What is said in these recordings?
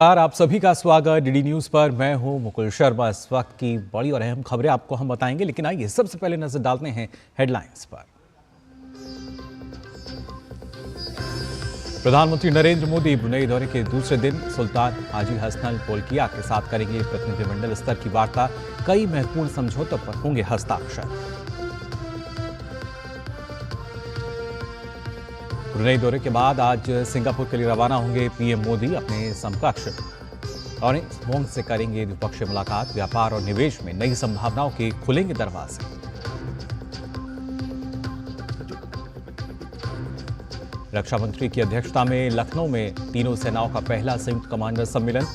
आप सभी का स्वागत डीडी न्यूज पर। मैं हूं मुकुल शर्मा। इस वक्त की बड़ी और अहम खबरें आपको हम बताएंगे, लेकिन आइए सबसे पहले नजर डालते हैं हेडलाइंस पर। प्रधानमंत्री नरेंद्र मोदी ब्रुनेई दौरे के दूसरे दिन सुल्तान हाजी हसनल बोल्किया के साथ करेंगे प्रतिनिधिमंडल स्तर की वार्ता। कई महत्वपूर्ण समझौतों पर होंगे हस्ताक्षर। ब्रुनेई दौरे के बाद आज सिंगापुर के लिए रवाना होंगे पीएम मोदी। अपने समकक्ष लॉरेंस वोंग से करेंगे द्विपक्षीय मुलाकात। व्यापार और निवेश में नई संभावनाओं के खुलेंगे दरवाजे। रक्षा मंत्री की अध्यक्षता में लखनऊ में तीनों सेनाओं का पहला संयुक्त कमांडर सम्मेलन।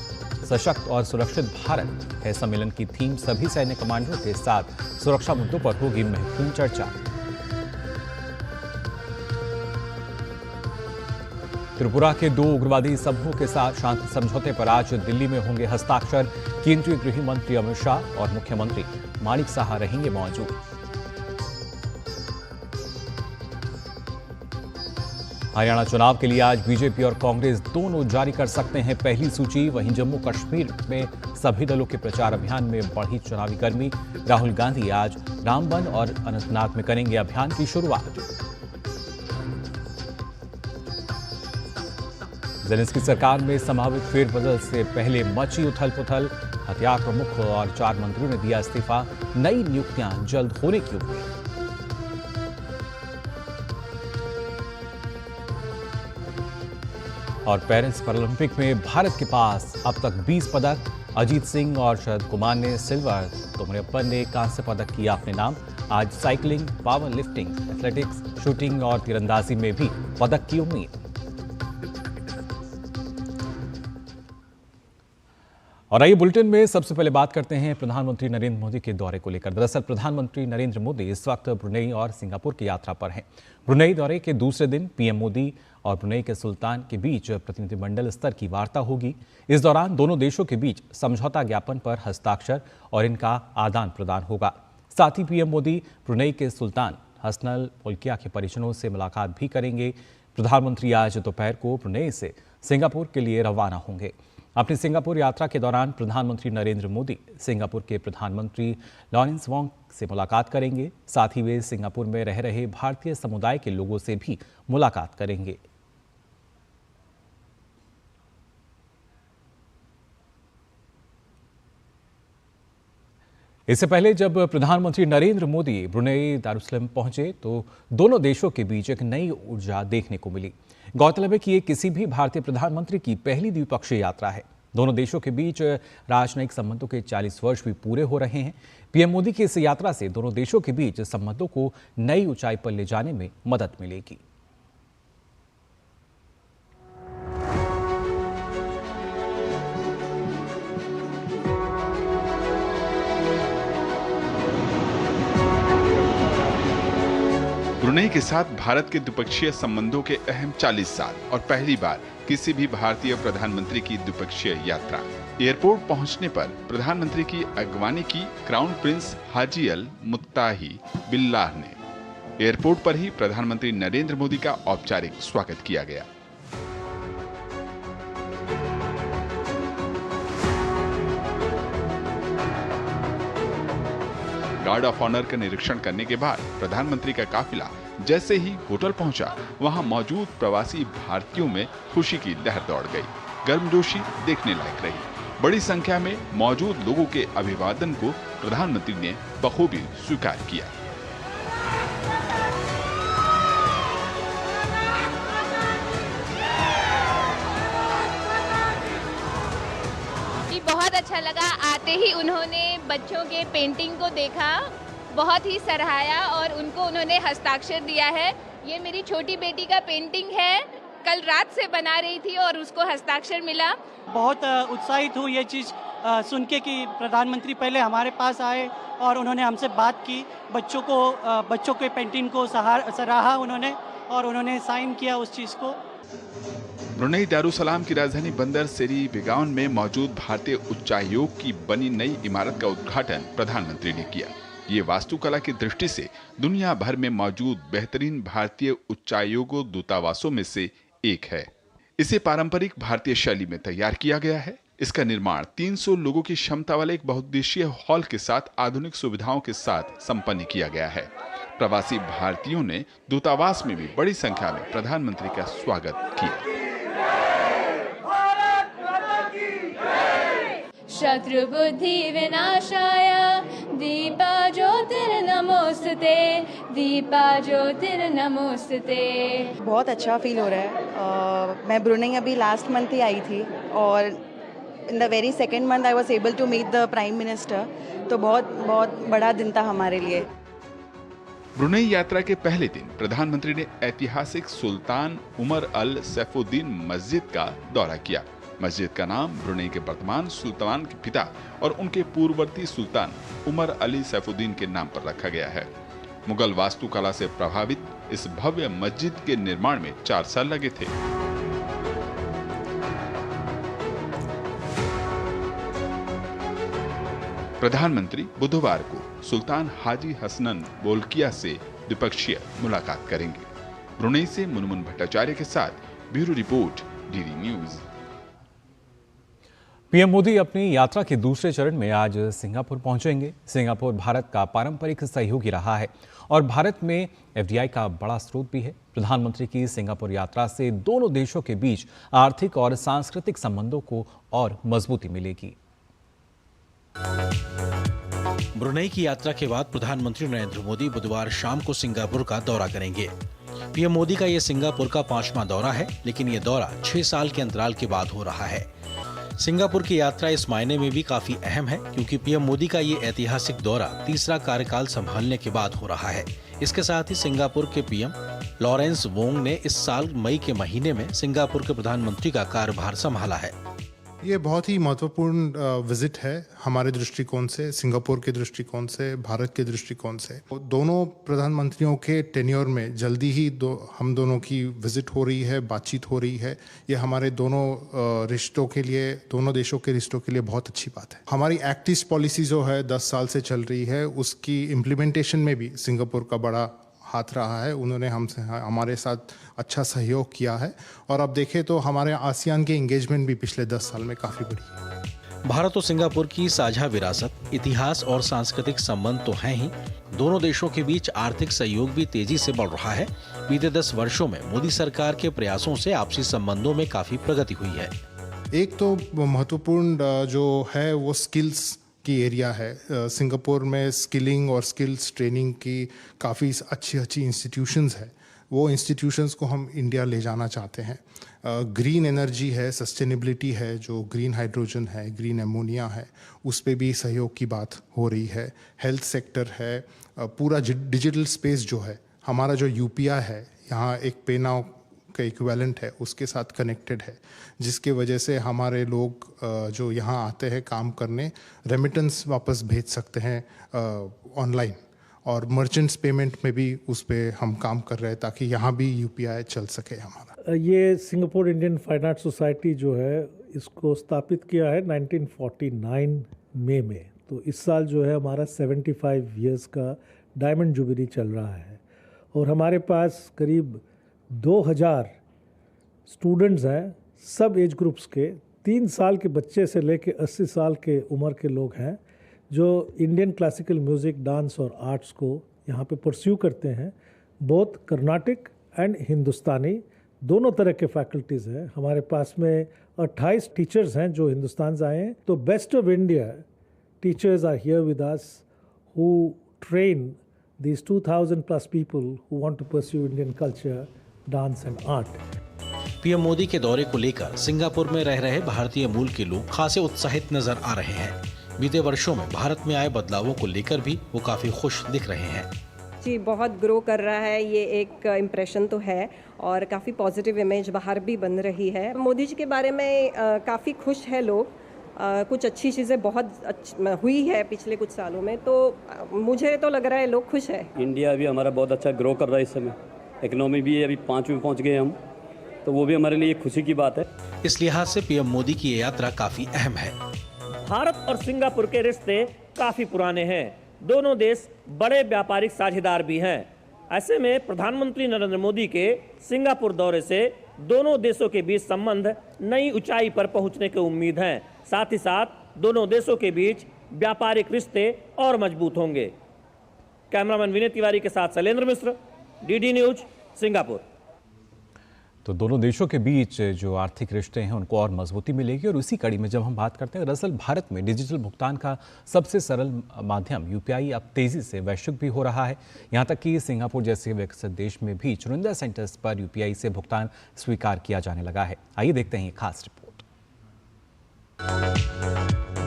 सशक्त और सुरक्षित भारत है सम्मेलन की थीम। सभी सैन्य कमांडरों के साथ सुरक्षा मुद्दों पर होगी महत्वपूर्ण चर्चा। त्रिपुरा के 2 उग्रवादी समूहों के साथ शांति समझौते पर आज दिल्ली में होंगे हस्ताक्षर। केंद्रीय गृह मंत्री अमित शाह और मुख्यमंत्री माणिक साहा रहेंगे मौजूद। हरियाणा चुनाव के लिए आज बीजेपी और कांग्रेस दोनों जारी कर सकते हैं पहली सूची। वहीं जम्मू कश्मीर में सभी दलों के प्रचार अभियान में बढ़ी चुनावी गर्मी। राहुल गांधी आज रामबन और अनंतनाग में करेंगे अभियान की शुरुआत। ज़ेलेंस्की सरकार में संभावित फेरबदल से पहले मची उथल पुथल। हथियार प्रमुख और 4 मंत्रियों ने दिया इस्तीफा। नई नियुक्तियां जल्द होने की उम्मीद। और पेरिस पैरालंपिक में भारत के पास अब तक 20 पदक। अजीत सिंह और शरद कुमार ने सिल्वर तो मुनियप्पन ने कांस्य पदक किया अपने नाम। आज cycling, power lifting, athletics, shooting और तीरंदाजी में भी पदक की उम्मीद। और आइए बुलेटिन में सबसे पहले बात करते हैं प्रधानमंत्री नरेंद्र मोदी के दौरे को लेकर। दरअसल प्रधानमंत्री नरेंद्र मोदी इस वक्त ब्रुनेई और सिंगापुर की यात्रा पर हैं। ब्रुनेई दौरे के दूसरे दिन पीएम मोदी और ब्रुनेई के सुल्तान के बीच प्रतिनिधिमंडल स्तर की वार्ता होगी। इस दौरान दोनों देशों के बीच समझौता ज्ञापन पर हस्ताक्षर और इनका आदान प्रदान होगा। साथ ही पीएम मोदी ब्रुनेई के सुल्तान हसनल बोल्किया के परिजनों से मुलाकात भी करेंगे। प्रधानमंत्री आज दोपहर को ब्रुनेई से सिंगापुर के लिए रवाना होंगे। अपनी सिंगापुर यात्रा के दौरान प्रधानमंत्री नरेंद्र मोदी सिंगापुर के प्रधानमंत्री लॉरेंस वोंग से मुलाकात करेंगे। साथ ही वे सिंगापुर में रह रहे भारतीय समुदाय के लोगों से भी मुलाकात करेंगे। इससे पहले जब प्रधानमंत्री नरेंद्र मोदी ब्रुनेई दारुसलाम पहुंचे तो दोनों देशों के बीच एक नई ऊर्जा देखने को मिली। गौरतलब है कि ये किसी भी भारतीय प्रधानमंत्री की पहली द्विपक्षीय यात्रा है। दोनों देशों के बीच राजनयिक संबंधों के 40 वर्ष भी पूरे हो रहे हैं। पीएम मोदी की इस यात्रा से दोनों देशों के बीच संबंधों को नई ऊंचाई पर ले जाने में मदद मिलेगी। ब्रुनेई के साथ भारत के द्विपक्षीय संबंधों के अहम 40 साल और पहली बार किसी भी भारतीय प्रधानमंत्री की द्विपक्षीय यात्रा। एयरपोर्ट पहुंचने पर प्रधानमंत्री की अगवानी की क्राउन प्रिंस हाजी अल मुत्ताही बिल्लाह ने। एयरपोर्ट पर ही प्रधानमंत्री नरेंद्र मोदी का औपचारिक स्वागत किया गया। गार्ड ऑफ ऑनर का निरीक्षण करने के बाद प्रधानमंत्री का काफिला जैसे ही होटल पहुंचा, वहां मौजूद प्रवासी भारतीयों में खुशी की लहर दौड़ गई। गर्मजोशी देखने लायक रही। बड़ी संख्या में मौजूद लोगों के अभिवादन को प्रधानमंत्री ने बखूबी स्वीकार किया। बहुत अच्छा लगा। आते ही उन्होंने बच्चों के पेंटिंग को देखा, बहुत ही सराहाया और उनको उन्होंने हस्ताक्षर दिया है। ये मेरी छोटी बेटी का पेंटिंग है, कल रात से बना रही थी और उसको हस्ताक्षर मिला। बहुत उत्साहित हूँ ये चीज़ सुन के कि प्रधानमंत्री पहले हमारे पास आए और उन्होंने हमसे बात की। बच्चों के पेंटिंग को सराहा उन्होंने और उन्होंने साइन किया उस चीज़ को। ब्रुनेई दारुसलाम की राजधानी बंदर सेरी बेगाउन में मौजूद भारतीय उच्चायोग की बनी नई इमारत का उद्घाटन प्रधानमंत्री ने किया। ये वास्तुकला की दृष्टि से दुनिया भर में मौजूद बेहतरीन भारतीय उच्चायोगों दूतावासों में से एक है। इसे पारंपरिक भारतीय शैली में तैयार किया गया है। इसका निर्माण 300 लोगों की क्षमता वाले एक बहुउद्देशीय हॉल के साथ आधुनिक सुविधाओं के साथ संपन्न किया गया है। प्रवासी भारतीयों ने दूतावास में भी बड़ी संख्या में प्रधानमंत्री का स्वागत किया। शत्रु बुद्धि विनाशाय दीपा ज्योतिर्नमोस्तुते, दीपा ज्योतिर्नमोस्तुते। बहुत अच्छा फील हो रहा है। मैं ब्रुनेई अभी लास्ट मंथ ही आई थी और in the very second month I was able to meet the prime minister. तो बहुत बहुत बड़ा दिन था हमारे लिए। ब्रुनेई यात्रा के पहले दिन प्रधानमंत्री ने ऐतिहासिक सुल्तान उमर अल सैफुद्दीन मस्जिद का दौरा किया। मस्जिद का नाम ब्रुनेई के वर्तमान सुल्तान के पिता और उनके पूर्ववर्ती सुल्तान उमर अली सैफुद्दीन के नाम पर रखा गया है। मुगल वास्तुकला से प्रभावित इस भव्य मस्जिद के निर्माण में 4 साल लगे थे। प्रधानमंत्री बुधवार को सुल्तान हाजी हसनन बोल्किया से द्विपक्षीय मुलाकात करेंगे। ब्रुनेई से मुनमुन भट्टाचार्य के साथ bureau report, DD news. PM Modi अपनी यात्रा के दूसरे चरण में आज सिंगापुर पहुंचेंगे। सिंगापुर भारत का पारंपरिक सहयोगी रहा है और भारत में एफडीआई का बड़ा स्रोत भी है। प्रधानमंत्री की सिंगापुर यात्रा से दोनों देशों के बीच आर्थिक और सांस्कृतिक संबंधों को और मजबूती मिलेगी। ब्रुनेई की यात्रा के बाद प्रधानमंत्री नरेंद्र मोदी बुधवार शाम को सिंगापुर का दौरा करेंगे। पीएम मोदी का ये सिंगापुर का 5वां दौरा है, लेकिन ये दौरा 6 साल के अंतराल के बाद हो रहा है। सिंगापुर की यात्रा इस मायने में भी काफी अहम है क्योंकि पीएम मोदी का ये ऐतिहासिक दौरा तीसरा कार्यकाल संभालने के बाद हो रहा है। इसके साथ ही सिंगापुर के पीएम लॉरेंस वोंग ने इस साल मई के महीने में सिंगापुर के प्रधानमंत्री का कार्यभार संभाला है। ये बहुत ही महत्वपूर्ण विजिट है हमारे दृष्टिकोण से, सिंगापुर के दृष्टिकोण से, भारत के दृष्टिकोण से। दोनों प्रधानमंत्रियों के टेन्योर में जल्दी ही हम दोनों की विजिट हो रही है, बातचीत हो रही है। ये हमारे दोनों रिश्तों के लिए, दोनों देशों के रिश्तों के लिए बहुत अच्छी बात है। हमारी एक्ट ईस्ट पॉलिसी जो है 10 साल से चल रही है, उसकी इम्प्लीमेंटेशन में भी सिंगापुर का बड़ा हाथ रहा है। उन्होंने हमारे साथ अच्छा सहयोग किया है और अब देखें तो हमारे आसियान के एंगेजमेंट भी पिछले 10 साल में काफ़ी बढ़ी है। भारत और सिंगापुर की साझा विरासत, इतिहास और सांस्कृतिक संबंध तो हैं ही, दोनों देशों के बीच आर्थिक सहयोग भी तेजी से बढ़ रहा है। बीते 10 वर्षों में मोदी सरकार के प्रयासों से आपसी संबंधों में काफी प्रगति हुई है। एक तो महत्वपूर्ण जो है वो स्किल्स की एरिया है। सिंगापुर में स्किलिंग और स्किल्स ट्रेनिंग की काफ़ी अच्छी इंस्टीट्यूशंस है। वो इंस्टीट्यूशंस को हम इंडिया ले जाना चाहते हैं। ग्रीन एनर्जी है, सस्टेनेबिलिटी है, जो ग्रीन हाइड्रोजन है, ग्रीन एमोनिया है, उस पे भी सहयोग की बात हो रही है। हेल्थ सेक्टर है, पूरा डिजिटल स्पेस जो है, हमारा जो यूपीआई है यहाँ एक पे नाउ का इक्विवेलेंट है, उसके साथ कनेक्टेड है, जिसके वजह से हमारे लोग जो यहाँ आते हैं काम करने, रेमिटेंस वापस भेज सकते हैं ऑनलाइन, और मर्चेंट्स पेमेंट में भी उस पर हम काम कर रहे हैं ताकि यहाँ भी यूपीआई चल सके हमारा। ये Singapore Indian fine art society जो है, इसको स्थापित किया है 1949 मई में। तो इस साल जो है हमारा 75 इयर्स का डायमंड जुबली चल रहा है और हमारे पास करीब 2000 स्टूडेंट्स हैं, सब एज ग्रुप्स के। 3 साल के बच्चे से लेके 80 साल के उम्र के लोग हैं जो इंडियन क्लासिकल म्यूज़िक, डांस और आर्ट्स को यहाँ पे परस्यू करते हैं। बोथ कर्नाटिक एंड हिंदुस्तानी दोनों तरह के फैकल्टीज़ हैं। हमारे पास में 28 टीचर्स हैं जो हिंदुस्तान से आए हैं। तो best of India teachers are here with us who train these 2000 plus people who want to pursue Indian culture, dance and art. PM Modi के दौरे को लेकर सिंगापुर में रह रहे भारतीय मूल के लोग खासे उत्साहित नजर आ रहे हैं। बीते वर्षों में भारत में आए बदलावों को लेकर भी वो काफी खुश दिख रहे हैं। जी, बहुत ग्रो कर रहा है, ये एक इम्प्रेशन तो है और काफ़ी पॉजिटिव इमेज बाहर भी बन रही है। मोदी जी के बारे में काफ़ी खुश है लोग। कुछ अच्छी चीज़ें बहुत हुई है पिछले कुछ सालों में, तो मुझे तो लग रहा है लोग खुश है। इंडिया भी हमारा बहुत अच्छा ग्रो कर रहा है इस समय। इकोनॉमी भी अभी 5वें पहुंच गए हम, तो वो भी हमारे लिए खुशी की बात है। इस लिहाज से पीएम मोदी की ये यात्रा काफी अहम है। भारत और सिंगापुर के रिश्ते काफी पुराने हैं। दोनों देश बड़े व्यापारिक साझेदार भी हैं। ऐसे में प्रधानमंत्री नरेंद्र मोदी के सिंगापुर दौरे से दोनों देशों के बीच संबंध नई ऊंचाई पर पहुंचने की उम्मीद है। साथ ही साथ दोनों देशों के बीच व्यापारिक रिश्ते और मजबूत होंगे। कैमरामैन विनय तिवारी के साथ शैलेंद्र मिश्र, डीडी न्यूज, सिंगापुर। तो दोनों देशों के बीच जो आर्थिक रिश्ते हैं उनको और मजबूती मिलेगी। और उसी कड़ी में जब हम बात करते हैं, दरअसल भारत में डिजिटल भुगतान का सबसे सरल माध्यम यूपीआई अब तेजी से वैश्विक भी हो रहा है। यहाँ तक कि सिंगापुर जैसे विकसित देश में भी चुनिंदा सेंटर्स पर यूपीआई से भुगतान स्वीकार किया जाने लगा है। आइए देखते हैं ये खास रिपोर्ट।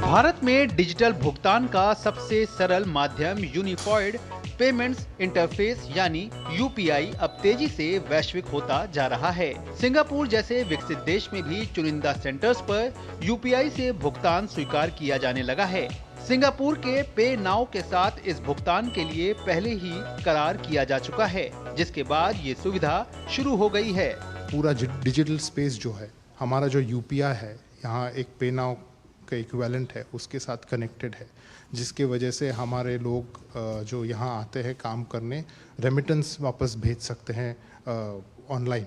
भारत में डिजिटल भुगतान का सबसे सरल माध्यम यूनिफाइड पेमेंट्स इंटरफेस यानी यूपीआई अब तेजी से वैश्विक होता जा रहा है। सिंगापुर जैसे विकसित देश में भी चुनिंदा सेंटर्स पर यूपीआई से भुगतान स्वीकार किया जाने लगा है। सिंगापुर के पे नाउ के साथ इस भुगतान के लिए पहले ही करार किया जा चुका है, जिसके बाद ये सुविधा शुरू हो गई है। पूरा डिजिटल स्पेस जो है, हमारा जो यूपीआई है, यहाँ एक पे नाउ का इक्विवेलेंट है, उसके साथ कनेक्टेड है, जिसके वजह से हमारे लोग जो यहाँ आते हैं काम करने, रेमिटेंस वापस भेज सकते हैं ऑनलाइन,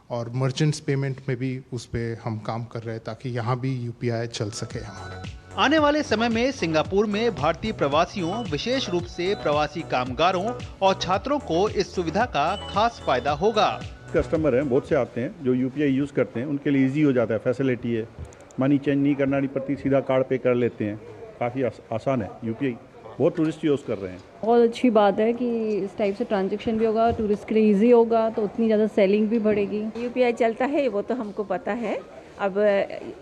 और मर्चेंट्स पेमेंट में भी उस पर हम काम कर रहे हैं ताकि यहाँ भी यूपीआई चल सके हमारा। आने वाले समय में सिंगापुर में भारतीय प्रवासियों, विशेष रूप से प्रवासी कामगारों और छात्रों को इस सुविधा का खास फायदा होगा। कस्टमर हैं, बहुत से आते हैं जो यूपीआई यूज़ करते हैं, उनके लिए इजी हो जाता है, फैसिलिटी है, मनी चेंज नहीं करना नहीं पड़ती, सीधा कार्ड पे कर लेते हैं, काफ़ी आसान है यूपीआई। बहुत टूरिस्ट यूज़ कर रहे हैं। बहुत अच्छी बात है कि इस टाइप से ट्रांजैक्शन भी होगा, टूरिस्ट के लिए ईजी होगा, तो उतनी ज़्यादा सेलिंग भी बढ़ेगी। यूपीआई चलता है वो तो हमको पता है, अब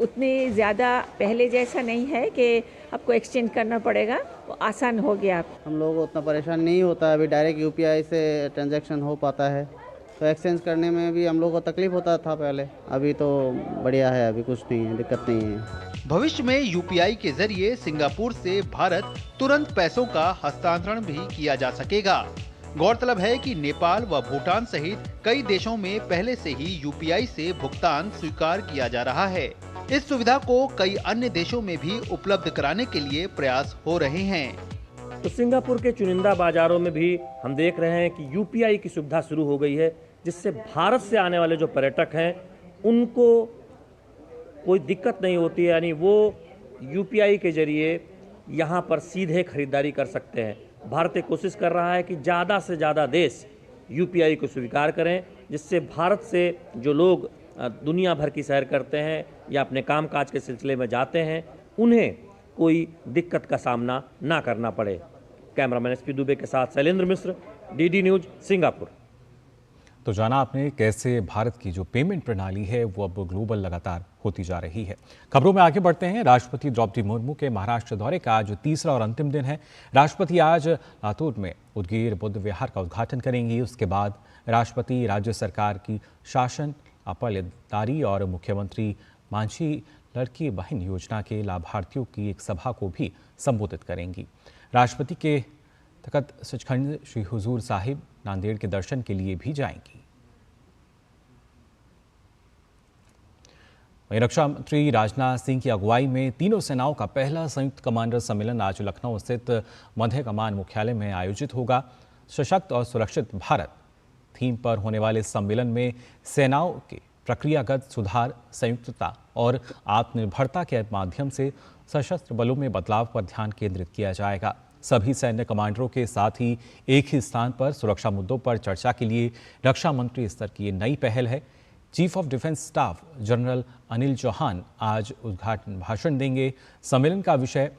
उतनी ज़्यादा पहले जैसा नहीं है कि आपको एक्सचेंज करना पड़ेगा, वो आसान हो गया। हम लोग उतना परेशान नहीं होता है, अभी डायरेक्ट यूपीआई से ट्रांजैक्शन हो पाता है, तो एक्सचेंज करने में भी हम लोग को तकलीफ होता था पहले, अभी तो बढ़िया है, अभी कुछ नहीं है, दिक्कत नहीं है। भविष्य में यूपीआई के जरिए सिंगापुर से भारत तुरंत पैसों का हस्तांतरण भी किया जा सकेगा। गौरतलब है कि नेपाल व भूटान सहित कई देशों में पहले से ही यूपीआई से भुगतान स्वीकार किया जा रहा है। इस सुविधा को कई अन्य देशों में भी उपलब्ध कराने के लिए प्रयास हो रहे हैं। तो सिंगापुर के चुनिंदा बाजारों में भी हम देख रहे हैं कि यूपीआई की सुविधा शुरू हो गई है, जिससे भारत से आने वाले जो पर्यटक हैं उनको कोई दिक्कत नहीं होती है, यानी वो यूपीआई के जरिए यहाँ पर सीधे खरीदारी कर सकते हैं। भारत कोशिश कर रहा है कि ज़्यादा से ज़्यादा देश यूपीआई को स्वीकार करें, जिससे भारत से जो लोग दुनिया भर की सैर करते हैं या अपने कामकाज के सिलसिले में जाते हैं, उन्हें कोई दिक्कत का सामना ना करना पड़े। कैमरामैन एसपी दुबे के साथ शैलेंद्र मिश्र, डीडी न्यूज, सिंगापुर। तो जाना आपने कैसे भारत की जो पेमेंट प्रणाली है वो अब ग्लोबल लगातार होती जा रही है। खबरों में आगे बढ़ते हैं। राष्ट्रपति द्रौपदी मुर्मू के महाराष्ट्र दौरे का आज तीसरा और अंतिम दिन है। राष्ट्रपति आज लातूर में उदगीर बुद्ध विहार का उद्घाटन करेंगी। उसके बाद राष्ट्रपति राज्य सरकार की शासन अपालेदारी और मुख्यमंत्री मांझी लड़की बहन योजना के लाभार्थियों की एक सभा को भी संबोधित करेंगी। राष्ट्रपति के तख्त सचखंड श्री हुजूर साहिब नांदेड़ के दर्शन के लिए भी जाएंगी। वहीं रक्षा मंत्री राजनाथ सिंह की अगुवाई में तीनों सेनाओं का पहला संयुक्त कमांडर सम्मेलन आज लखनऊ स्थित मध्य कमान मुख्यालय में आयोजित होगा। सशक्त और सुरक्षित भारत थीम पर होने वाले सम्मेलन में सेनाओं के प्रक्रियागत सुधार, संयुक्तता और आत्मनिर्भरता के माध्यम से सशस्त्र बलों में बदलाव पर ध्यान केंद्रित किया जाएगा। सभी सैन्य कमांडरों के साथ ही एक ही स्थान पर सुरक्षा मुद्दों पर चर्चा के लिए रक्षा मंत्री स्तर की नई पहल है। Chief of defence staff general Anil Chauhan आज उद्घाटन भाषण देंगे। सम्मेलन का विषय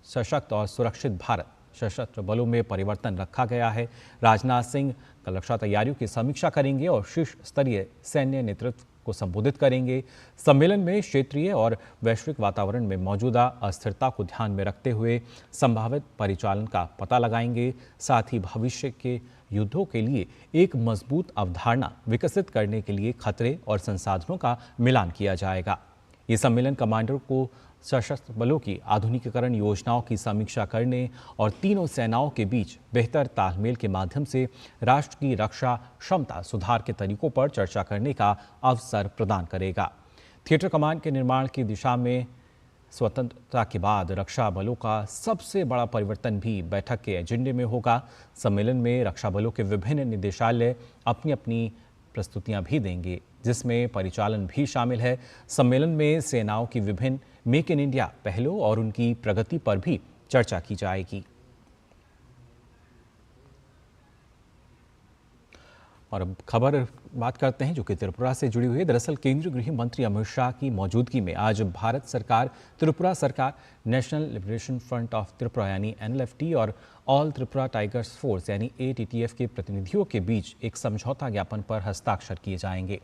सशक्त और सुरक्षित भारत, सशस्त्र बलों में परिवर्तन रखा गया है। राजनाथ सिंह कल रक्षा तैयारियों की समीक्षा करेंगे और शीर्ष स्तरीय सैन्य नेतृत्व को संबोधित करेंगे। सम्मेलन में क्षेत्रीय और वैश्विक वातावरण में मौजूदा अस्थिरता को ध्यान में रखते हुए संभावित परिचालन का पता लगाएंगे। साथ ही भविष्य के युद्धों के लिए एक मजबूत अवधारणा विकसित करने के लिए खतरे और संसाधनों का मिलान किया जाएगा। ये सम्मेलन कमांडर को सशस्त्र बलों की आधुनिकीकरण योजनाओं की समीक्षा करने और तीनों सेनाओं के बीच बेहतर तालमेल के माध्यम से राष्ट्र की रक्षा क्षमता सुधार के तरीकों पर चर्चा करने का अवसर प्रदान करेगा। थिएटर कमान के निर्माण की दिशा में स्वतंत्रता के बाद रक्षा बलों का सबसे बड़ा परिवर्तन भी बैठक के एजेंडे में होगा। सम्मेलन में रक्षा बलों के विभिन्न निदेशालय अपनी अपनी प्रस्तुतियां भी देंगे। जिसमें परिचालन भी शामिल है। सम्मेलन में सेनाओं की विभिन्न मेक इन इंडिया पहलों और उनकी प्रगति पर भी चर्चा की जाएगी। और अब खबर बात करते हैं जो कि त्रिपुरा से जुड़ी हुई है। दरअसल केंद्रीय गृह मंत्री अमित शाह की मौजूदगी में आज भारत सरकार, त्रिपुरा सरकार, national liberation front of Tripura यानी NLFT और ऑल त्रिपुरा टाइगर्स फोर्स यानी ATTF के प्रतिनिधियों के बीच एक समझौता ज्ञापन पर हस्ताक्षर किए जाएंगे।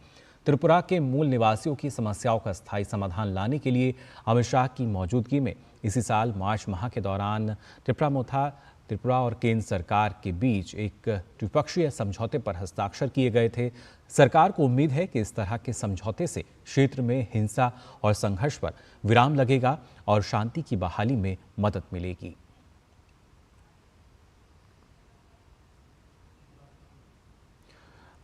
त्रिपुरा के मूल निवासियों की समस्याओं का स्थायी समाधान लाने के लिए अमित शाह की मौजूदगी में इसी साल मार्च माह के दौरान त्रिपुरा और केंद्र सरकार के बीच एक द्विपक्षीय समझौते पर हस्ताक्षर किए गए थे। सरकार को उम्मीद है कि इस तरह के समझौते से क्षेत्र में हिंसा और संघर्ष पर विराम लगेगा और शांति की बहाली में मदद मिलेगी।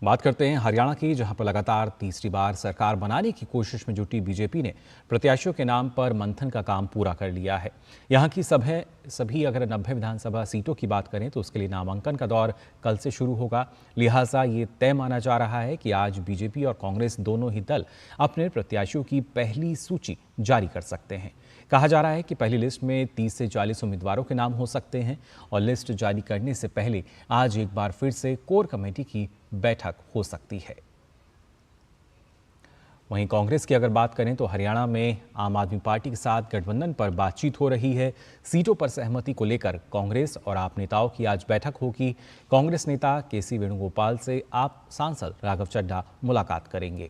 बात करते हैं हरियाणा की, जहां पर लगातार तीसरी बार सरकार बनाने की कोशिश में जुटी बीजेपी ने प्रत्याशियों के नाम पर मंथन का काम पूरा कर लिया है। यहां की सभी अगर 90 विधानसभा सीटों की बात करें तो उसके लिए नामांकन का दौर कल से शुरू होगा। लिहाजा ये तय माना जा रहा है कि आज बीजेपी और कांग्रेस दोनों ही दल अपने प्रत्याशियों की पहली सूची जारी कर सकते हैं। कहा जा रहा है कि पहली लिस्ट में 30 से 40 उम्मीदवारों के नाम हो सकते हैं और लिस्ट जारी करने से पहले आज एक बार फिर से कोर कमेटी की बैठक हो सकती है। वहीं कांग्रेस की अगर बात करें तो हरियाणा में आम आदमी पार्टी के साथ गठबंधन पर बातचीत हो रही है। सीटों पर सहमति को लेकर कांग्रेस और आप नेताओं की आज बैठक होगी। कांग्रेस नेता केसी वेणुगोपाल से आप सांसद राघव चड्ढा मुलाकात करेंगे।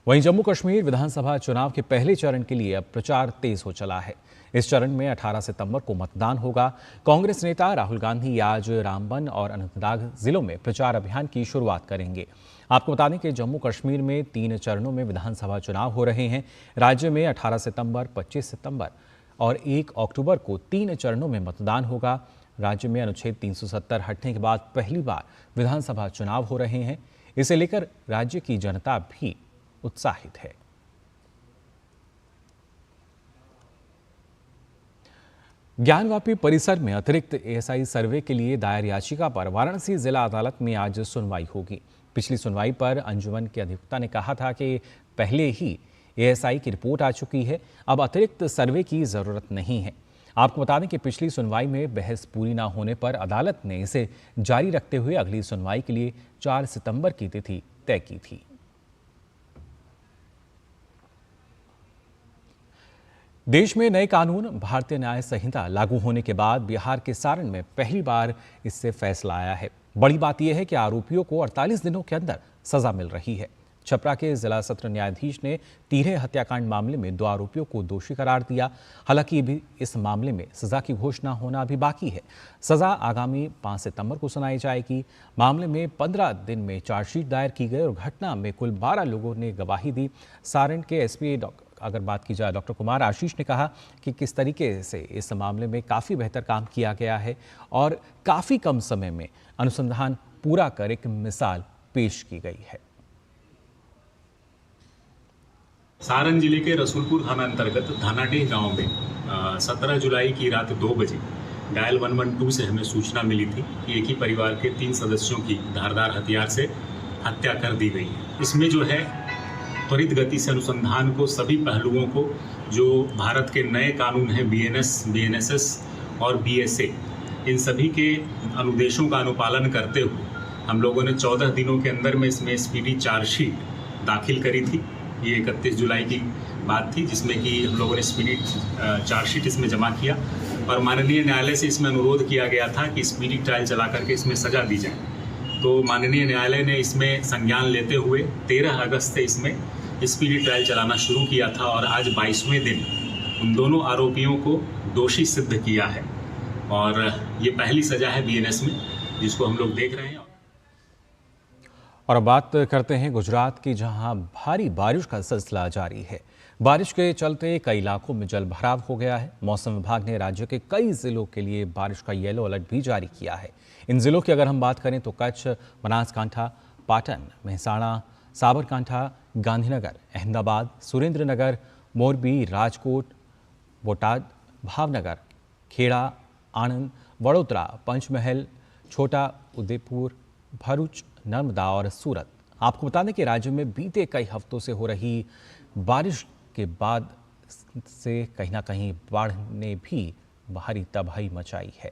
वहीं जम्मू कश्मीर विधानसभा चुनाव के पहले चरण के लिए अब प्रचार तेज हो चला है। इस चरण में 18 सितंबर को मतदान होगा। कांग्रेस नेता राहुल गांधी आज रामबन और अनंतनाग जिलों में प्रचार अभियान की शुरुआत करेंगे। आपको बता दें कि जम्मू कश्मीर में 3 चरणों में विधानसभा चुनाव हो रहे हैं। राज्य में 18 सितंबर, 25 सितंबर और 1 अक्टूबर को 3 चरणों में मतदान होगा। राज्य में अनुच्छेद 370 हटने के बाद पहली बार विधानसभा चुनाव हो रहे हैं। इसे लेकर राज्य की जनता भी उत्साहित है। ज्ञानवापी परिसर में अतिरिक्त ASI सर्वे के लिए दायर याचिका पर वाराणसी जिला अदालत में आज सुनवाई होगी। पिछली सुनवाई पर अंजुमन के अधिवक्ता ने कहा था कि पहले ही ASI की रिपोर्ट आ चुकी है, अब अतिरिक्त सर्वे की जरूरत नहीं है। आपको बता दें कि पिछली सुनवाई में बहस पूरी न होने पर अदालत ने इसे जारी रखते हुए अगली सुनवाई के लिए 4 सितंबर की तिथि तय की थी। देश में नए कानून भारतीय न्याय संहिता लागू होने के बाद बिहार के सारण में पहली बार इससे फैसला आया है। बड़ी बात यह है कि आरोपियों को 48 दिनों के अंदर सजा मिल रही है। छपरा के जिला सत्र न्यायाधीश ने तिरहे हत्याकांड मामले में 2 आरोपियों को दोषी करार दिया। हालांकि अभी इस मामले में सजा की घोषणा होना अभी बाकी है। सजा आगामी 5 सितंबर को सुनाई जाएगी। मामले में 15 दिन में चार्जशीट दायर की गई और घटना में कुल 12 लोगों ने गवाही दी। सारण के SP अगर बात की जाए डॉक्टर कुमार आशीष ने कहा कि किस तरीके से इस मामले में काफ़ी बेहतर काम किया गया है और काफ़ी कम समय में अनुसंधान पूरा कर एक मिसाल पेश की गई है। सारण जिले के रसूलपुर थाना अंतर्गत धानाडीह गांव में 17 जुलाई की रात 2 बजे डायल 112 से हमें सूचना मिली थी कि एक ही परिवार के 3 सदस्यों की धारदार हथियार से हत्या कर दी गई है। इसमें जो है त्वरित गति से अनुसंधान को, सभी पहलुओं को, जो भारत के नए कानून हैं BNS, BNSS और BSA, इन सभी के अनुदेशों का अनुपालन करते हुए हम लोगों ने 14 दिनों के अंदर में इसमें स्पीडी चार्जशीट दाखिल करी थी। ये 31 जुलाई की बात थी जिसमें कि हम लोगों ने स्पीडी चार्जशीट इसमें जमा किया और माननीय न्यायालय से इसमें अनुरोध किया गया था कि स्पीडी ट्रायल चला करके इसमें सजा दी जाए। तो माननीय न्यायालय ने इसमें संज्ञान लेते हुए 13 अगस्त से इसमें स्पीडी ट्रायल चलाना शुरू किया था और आज 22वें दिन उन दोनों आरोपियों को दोषी सिद्ध किया है और ये पहली सजा है BNS में जिसको हम लोग देख रहे हैं। और अब बात करते हैं गुजरात की, जहां भारी बारिश का सिलसिला जारी है। बारिश के चलते कई इलाकों में जल भराव हो गया है। मौसम विभाग ने राज्य के कई जिलों के लिए बारिश का येलो अलर्ट भी जारी किया है। इन जिलों की अगर हम बात करें तो कच्छ, बनासकांठा, पाटन, मेहसाणा, साबरकांठा, गांधीनगर, अहमदाबाद, सुरेंद्रनगर, मोरबी, राजकोट, बोटाद, भावनगर, खेड़ा, आणंद, वडोदरा, पंचमहल, छोटा उदेपुर, भरूच, नर्मदा और सूरत। आपको बता दें कि राज्य में बीते कई हफ्तों से हो रही बारिश के बाद से कहीं ना कहीं बाढ़ ने भी भारी तबाही मचाई है।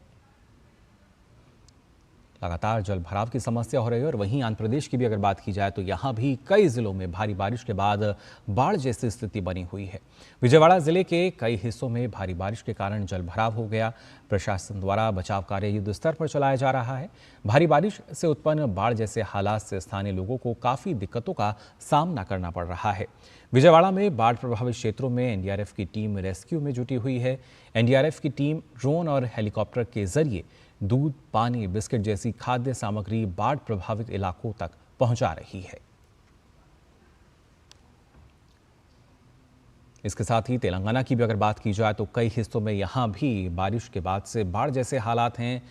लगातार जल भराव की समस्या हो रही है और वहीं आंध्र प्रदेश की भी अगर बात की जाए तो यहाँ भी कई जिलों में भारी बारिश के बाद बाढ़ जैसी स्थिति बनी हुई है। विजयवाड़ा जिले के कई हिस्सों में भारी बारिश के कारण जल भराव हो गया। प्रशासन द्वारा बचाव कार्य युद्ध स्तर पर चलाया जा रहा है। भारी बारिश से उत्पन्न बाढ़ जैसे हालात से स्थानीय लोगों को काफी दिक्कतों का सामना करना पड़ रहा है। विजयवाड़ा में बाढ़ प्रभावित क्षेत्रों में एनडीआरएफ की टीम रेस्क्यू में जुटी हुई है। एनडीआरएफ की टीम ड्रोन और हेलीकॉप्टर के जरिए दूध, पानी, बिस्किट जैसी खाद्य सामग्री बाढ़ प्रभावित इलाकों तक पहुंचा रही है। इसके साथ ही तेलंगाना की भी अगर बात की जाए तो कई हिस्सों में यहां भी बारिश के बाद से बाढ़ जैसे हालात हैं।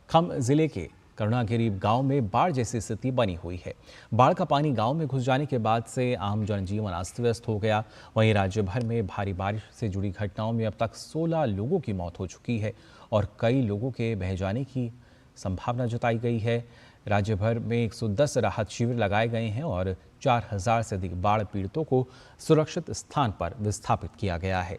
खम जिले के करुणागिरी गांव में बाढ़ जैसी स्थिति बनी हुई है। बाढ़ का पानी गांव में घुस जाने के बाद से आम जनजीवन अस्त व्यस्त हो गया। वहीं राज्य भर में भारी बारिश से जुड़ी घटनाओं में अब तक 16 लोगों की मौत हो चुकी है और कई लोगों के बह जाने की संभावना जताई गई है। राज्य भर में 110 राहत शिविर लगाए गए हैं और 4000 से अधिक बाढ़ पीड़ितों को सुरक्षित स्थान पर विस्थापित किया गया है।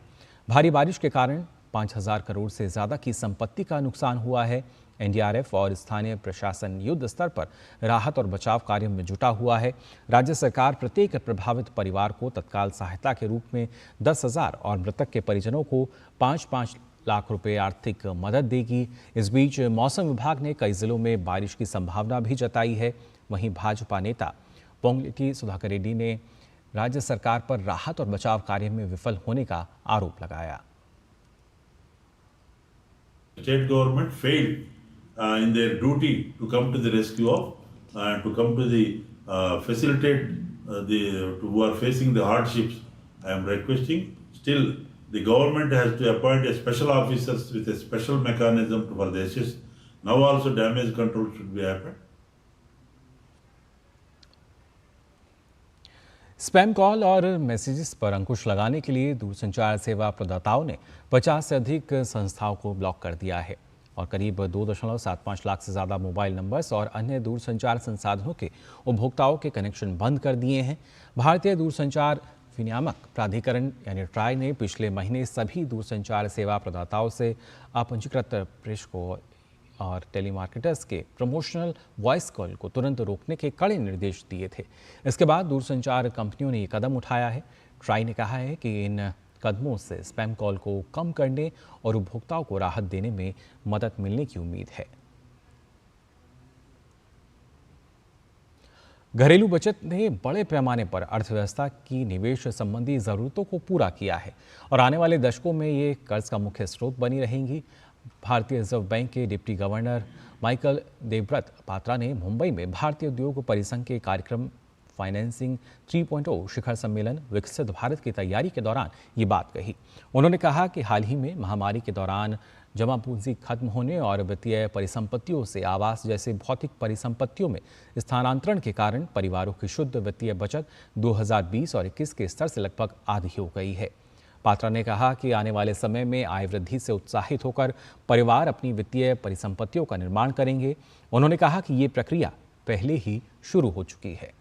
भारी बारिश के कारण 5000 करोड़ से ज्यादा की संपत्ति का नुकसान हुआ है। एनडीआरएफ और स्थानीय प्रशासन युद्ध स्तर पर राहत और बचाव कार्य में जुटा हुआ है। राज्य सरकार प्रत्येक प्रभावित परिवार को तत्काल सहायता के रूप में 10,000 और मृतक के परिजनों को 5-5 लाख रुपए आर्थिक मदद देगी। इस बीच मौसम विभाग ने कई जिलों में बारिश की संभावना भी जताई है। वहीं भाजपा नेता पोंगलेटी सुधाकर रेड्डी ने राज्य सरकार पर राहत और बचाव कार्य में विफल होने का आरोप लगाया। State government failed in their duty to come to the rescue of to come to the facilitate who are facing the hardships. I am requesting still the government has to appoint a special officers with a special mechanism for the assist. Now also damage control should be happened. Spam call और messages पर अंकुश लगाने के लिए दूरसंचार सेवा प्रदाताओं ने 50 से अधिक संस्थाओं को ब्लॉक कर दिया है और करीब 2.75 लाख से ज़्यादा मोबाइल नंबर्स और अन्य दूरसंचार संसाधनों के उपभोक्ताओं के कनेक्शन बंद कर दिए हैं। भारतीय दूरसंचार विनियामक प्राधिकरण यानी ट्राई ने पिछले महीने सभी दूरसंचार सेवा प्रदाताओं से अपंजीकृत प्रेस को और टेलीमार्केटर्स के प्रमोशनल वॉइस कॉल को तुरंत रोकने के कड़े निर्देश दिए थे। इसके बाद दूरसंचार कंपनियों ने ये कदम उठाया है। ट्राई ने कहा है कि इन कदमों से स्पैम कॉल को कम करने और उपभोक्ताओं को राहत देने में मदद मिलने की उम्मीद है। घरेलू बचत ने बड़े पैमाने पर अर्थव्यवस्था की निवेश संबंधी जरूरतों को पूरा किया है और आने वाले दशकों में ये कर्ज का मुख्य स्रोत बनी रहेंगी। भारतीय रिजर्व बैंक के deputy governor Michael Devvrat Patra ने मुंबई में भारतीय उद्योग परिसंघ के कार्यक्रम फाइनेंसिंग 3.0 शिखर सम्मेलन विकसित भारत की तैयारी के दौरान ये बात कही। उन्होंने कहा कि हाल ही में महामारी के दौरान जमा पूंजी खत्म होने और वित्तीय परिसंपत्तियों से आवास जैसे भौतिक परिसंपत्तियों में स्थानांतरण के कारण परिवारों की शुद्ध वित्तीय बचत 2020 और 21 के स्तर से लगभग आधी हो गई है। पात्रा ने कहा कि आने वाले समय में आय वृद्धि से उत्साहित होकर परिवार अपनी वित्तीय परिसंपत्तियों का निर्माण करेंगे। उन्होंने कहा कि ये प्रक्रिया पहले ही शुरू हो चुकी है।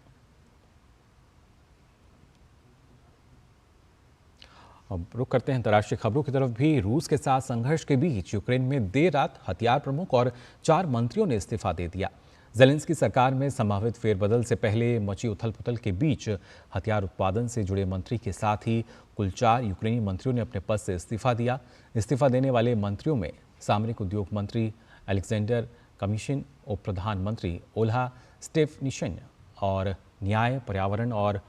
अब रुक करते हैं अंतर्राष्ट्रीय खबरों की तरफ भी। रूस के साथ संघर्ष के बीच यूक्रेन में देर रात हथियार प्रमुख और 4 मंत्रियों ने इस्तीफा दे दिया। ज़ेलेंस्की सरकार में संभावित फेरबदल से पहले मची उथल-पुथल के बीच हथियार उत्पादन से जुड़े मंत्री के साथ ही कुल 4 यूक्रेनी मंत्रियों ने अपने पद से इस्तीफा दिया। इस्तीफा देने वाले मंत्रियों में सामरिक उद्योग मंत्री अलेक्जेंडर कमिशन, उप प्रधानमंत्री ओल्हा स्टेफनिशन और न्याय, पर्यावरण और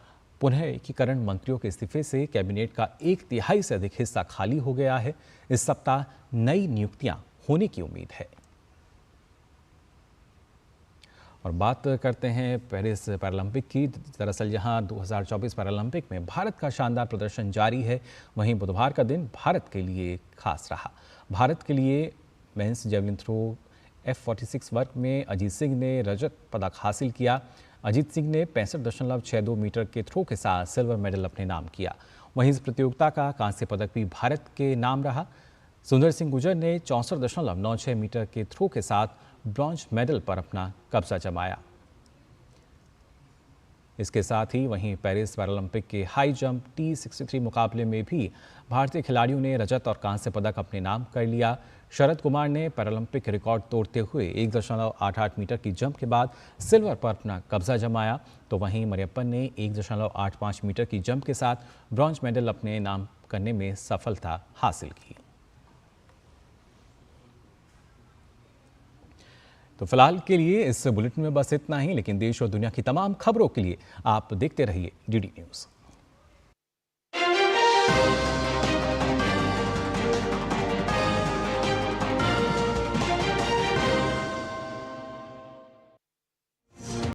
पुनः एकीकरण मंत्रियों के इस्तीफे से कैबिनेट का 1/3 से अधिक हिस्सा खाली हो गया है। इस सप्ताह नई नियुक्तियां होने की उम्मीद है। और बात करते हैं पेरिस पैरालंपिक की। दरअसल यहाँ 2024 पैरालंपिक में भारत का शानदार प्रदर्शन जारी है। वहीं बुधवार का दिन भारत के लिए खास रहा। भारत के लिए मेंस जेवलिन थ्रो F46 वर्ग में अजीत सिंह ने रजत पदक हासिल किया। अजीत सिंह ने 65.62 मीटर के थ्रो के साथ सिल्वर मेडल अपने नाम किया। वहीं इस प्रतियोगिता का कांस्य पदक भी भारत के नाम रहा। सुंदर सिंह गुर्जर ने 64.96 मीटर के थ्रो के साथ ब्रॉन्ज मेडल पर अपना कब्जा जमाया। इसके साथ ही वहीं पेरिस पैरालंपिक के हाई जंप T63 मुकाबले में भी भारतीय खिलाड़ियों ने रजत और कांस्य पदक अपने नाम कर लिया। शरद कुमार ने पैरालंपिक रिकॉर्ड तोड़ते हुए 1.88 मीटर की जंप के बाद सिल्वर पर अपना कब्जा जमाया, तो वहीं मरियप्पन ने 1.85 मीटर की जंप के साथ ब्रॉन्ज मेडल अपने नाम करने में सफलता हासिल की। तो फिलहाल के लिए इस बुलेटिन में बस इतना ही, लेकिन देश और दुनिया की तमाम खबरों के लिए आप देखते रहिए DD न्यूज़।